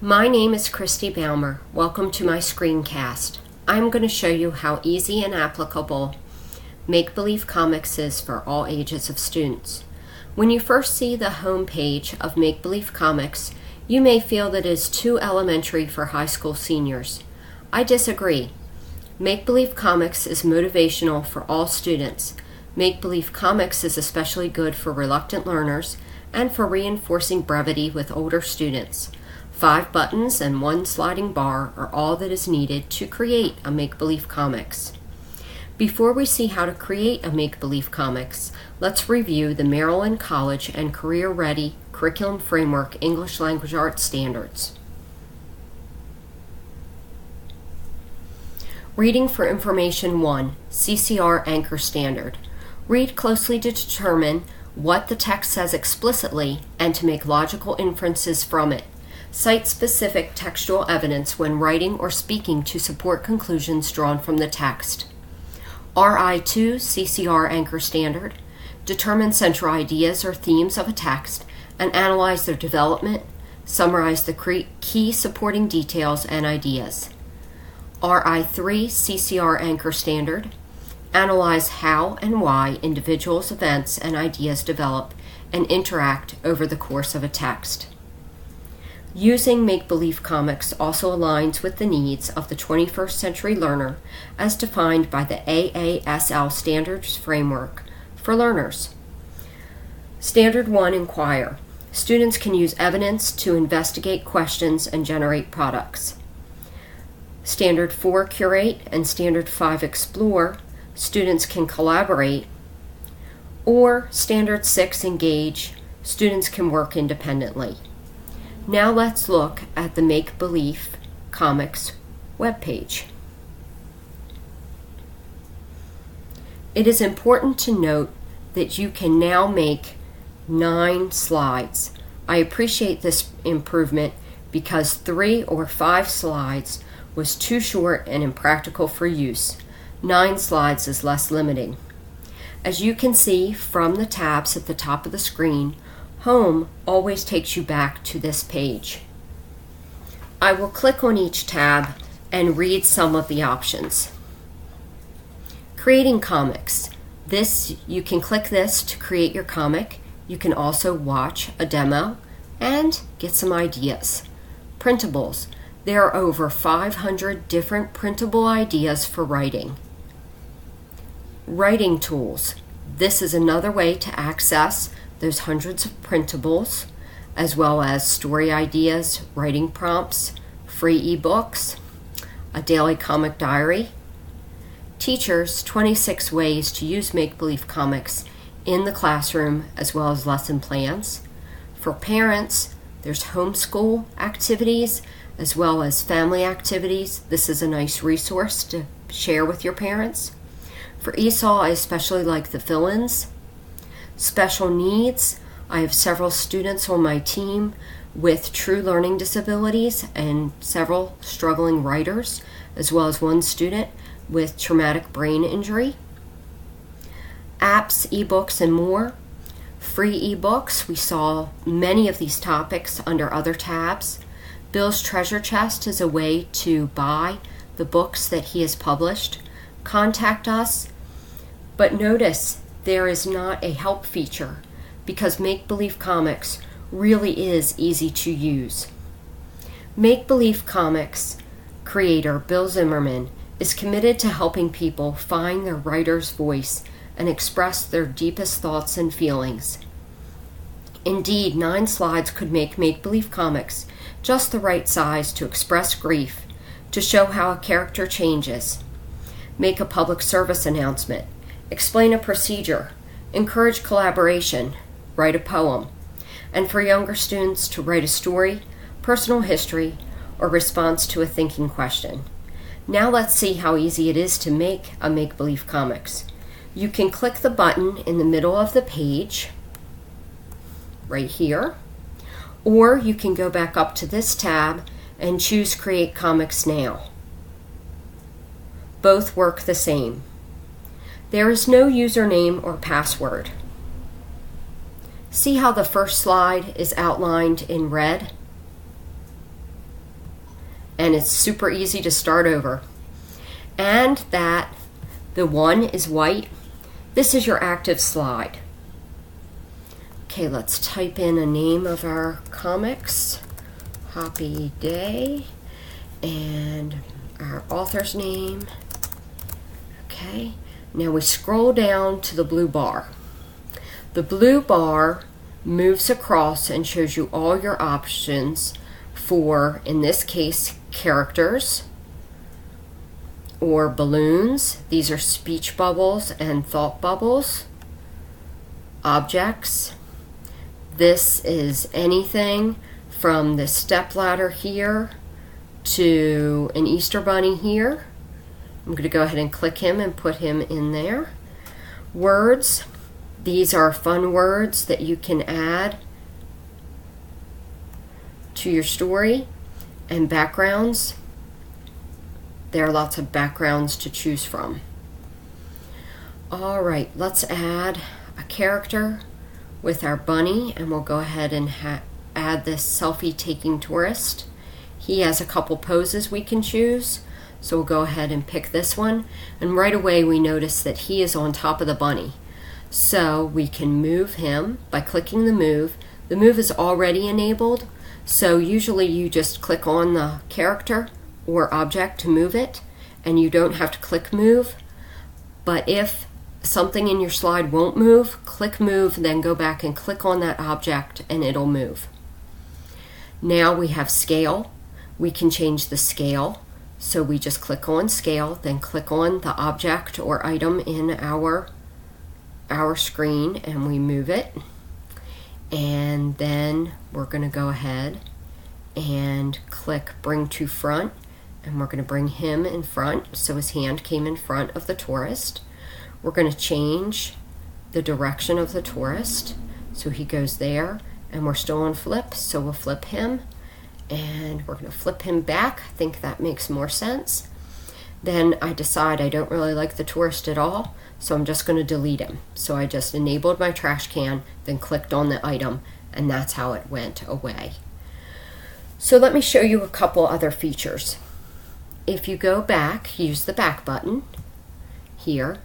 My name is Christy Baumer. Welcome to my screencast. I'm going to show you how easy and applicable MakeBeliefComix is for all ages of students. When you first see the home page of MakeBeliefComix, you may feel that it is too elementary for high school seniors. I disagree. MakeBeliefComix is motivational for all students. MakeBeliefComix is especially good for reluctant learners and for reinforcing brevity with older students. 5 buttons and 1 sliding bar are all that is needed to create a MakeBeliefComix. Before we see how to create a MakeBeliefComix, let's review the Maryland College and Career Ready Curriculum Framework English Language Arts Standards. Reading for Information 1, CCR Anchor Standard. Read closely to determine what the text says explicitly and to make logical inferences from it. Cite specific textual evidence when writing or speaking to support conclusions drawn from the text. RI2 CCR Anchor Standard. Determine central ideas or themes of a text and analyze their development. Summarize the key supporting details and ideas. RI3 CCR Anchor Standard. Analyze how and why individuals, events, and ideas develop and interact over the course of a text. Using MakeBeliefComix also aligns with the needs of the 21st century learner as defined by the AASL Standards Framework for Learners. Standard 1, Inquire. Students can use evidence to investigate questions and generate products. Standard 4, Curate, and Standard 5, Explore. Students can collaborate. Or Standard 6, Engage. Students can work independently. Now let's look at the MakeBeliefComix webpage. It is important to note that you can now make 9 slides. I appreciate this improvement because 3 or 5 slides was too short and impractical for use. 9 slides is less limiting. As you can see from the tabs at the top of the screen, Home always takes you back to this page. I will click on each tab and read some of the options. Creating comics. You can click this to create your comic. You can also watch a demo and get some ideas. Printables. There are over 500 different printable ideas for writing. Writing tools. This is another way to access those hundreds of printables, as well as story ideas, writing prompts, free ebooks, a daily comic diary. Teachers, 26 ways to use MakeBeliefComix in the classroom, as well as lesson plans. For parents, there's homeschool activities, as well as family activities. This is a nice resource to share with your parents. For ESOL, I especially like the fill-ins. Special needs. I have several students on my team with true learning disabilities and several struggling writers, as well as one student with traumatic brain injury. Apps, ebooks, and more. Free ebooks. We saw many of these topics under other tabs. Bill's Treasure Chest is a way to buy the books that he has published. Contact us. But notice there is not a help feature because MakeBeliefComix really is easy to use. MakeBeliefComix creator Bill Zimmerman is committed to helping people find their writer's voice and express their deepest thoughts and feelings. Indeed, 9 slides could make MakeBeliefComix just the right size to express grief, to show how a character changes, make a public service announcement, explain a procedure, encourage collaboration, write a poem, and for younger students to write a story, personal history, or response to a thinking question. Now let's see how easy it is to make a MakeBeliefComix. You can click the button in the middle of the page, right here, or you can go back up to this tab and choose Create Comics Now. Both work the same. There is no username or password. See how the first slide is outlined in red? and it's super easy to start over. And that the one is white. This is your active slide. Okay, let's type in a name of our comics. Happy Day. And our author's name. Okay, now we scroll down to the blue bar. The blue bar moves across and shows you all your options for, in this case, characters or balloons. These are speech bubbles and thought bubbles. Objects. This is anything from the stepladder here to an Easter bunny here. I'm going to go ahead and click him and put him in there. Words. These are fun words that you can add to your story. And backgrounds. There are lots of backgrounds to choose from. All right, let's add a character with our bunny, and we'll go ahead and add this selfie-taking tourist. He has a couple poses we can choose, so we'll go ahead and pick this one. And right away we notice that he is on top of the bunny. So we can move him by clicking the move. The move is already enabled, so usually you just click on the character or object to move it, and you don't have to click move. But if something in your slide won't move, click move, then go back and click on that object and it'll move. Now we have scale. We can change the scale. So we just click on scale, then click on the object or item in our screen and we move it. And then we're going to go ahead and click bring to front, and we're going to bring him in front so his hand came in front of the tourist. We're going to change the direction of the tourist so he goes there, and we're still on flip, so we'll flip him and we're going to flip him back. I think that makes more sense. Then I decide I don't really like the tourist at all, so I'm just going to delete him. So I just enabled my trash can, then clicked on the item, and that's how it went away. So let me show you a couple other features. If you go back, use the back button here,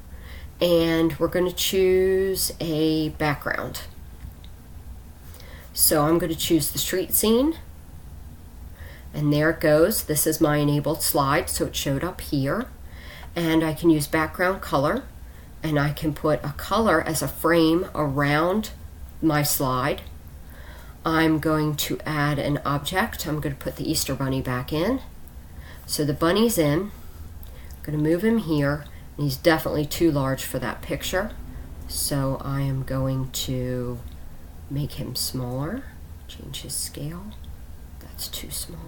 and we're going to choose a background. So I'm going to choose the street scene, and there it goes. This is my enabled slide, so it showed up here. And I can use background color, and I can put a color as a frame around my slide. I'm going to add an object. I'm going to put the Easter bunny back in. So the bunny's in. I'm going to move him here, and he's definitely too large for that picture. So I am going to make him smaller, change his scale. That's too small.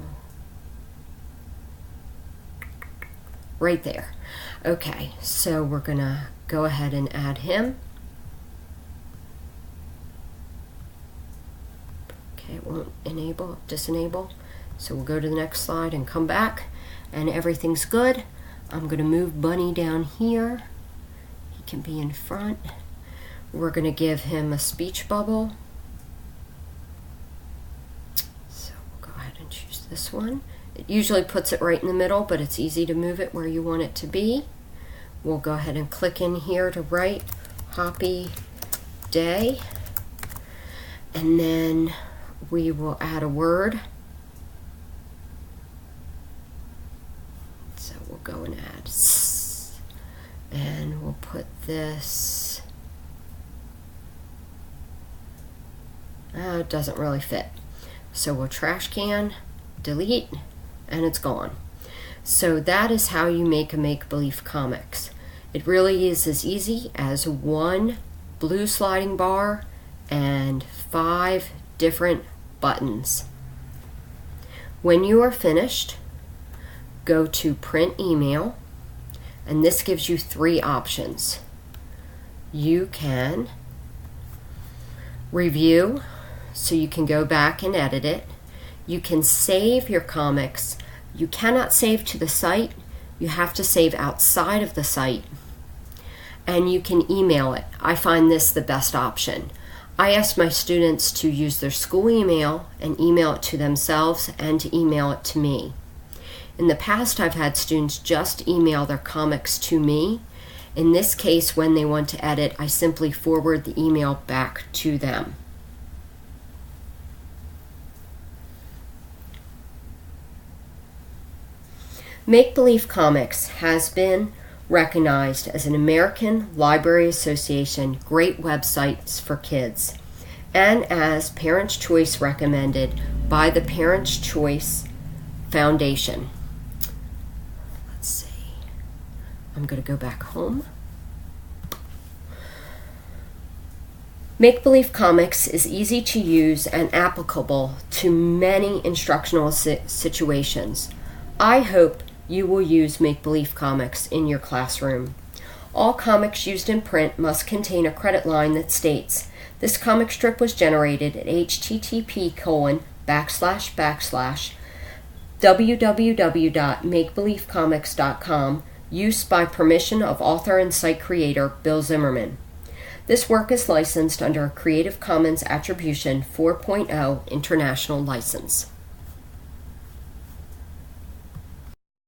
Right there. Okay, so we're going to go ahead and add him. Okay, it won't disenable. So we'll go to the next slide and come back, and everything's good. I'm going to move Bunny down here. He can be in front. We're going to give him a speech bubble. So we'll go ahead and choose this one. It usually puts it right in the middle, but it's easy to move it where you want it to be. We'll go ahead and click in here to write Happy Day. And then we will add a word. So we'll go and add S, and we'll put this, it doesn't really fit. So we'll trash can, delete, and it's gone. So that is how you make a make-believe comics. It really is as easy as one blue sliding bar and 5 different buttons. When you are finished, go to print email, and this gives you 3 options. You can review, so you can go back and edit it. You can save your comics. You cannot save to the site. You have to save outside of the site. And you can email it. I find this the best option. I ask my students to use their school email and email it to themselves and to email it to me. In the past, I've had students just email their comics to me. In this case, when they want to edit, I simply forward the email back to them. MakeBeliefsComix has been recognized as an American Library Association Great Websites for Kids and as Parents' Choice recommended by the Parents' Choice Foundation. Let's see. I'm going to go back home. MakeBeliefsComix is easy to use and applicable to many instructional situations. I hope you will use MakeBeliefsComix in your classroom. All comics used in print must contain a credit line that states, "This comic strip was generated at http://www.makebeliefscomics.com, use by permission of author and site creator Bill Zimmerman. This work is licensed under a Creative Commons Attribution 4.0 International License."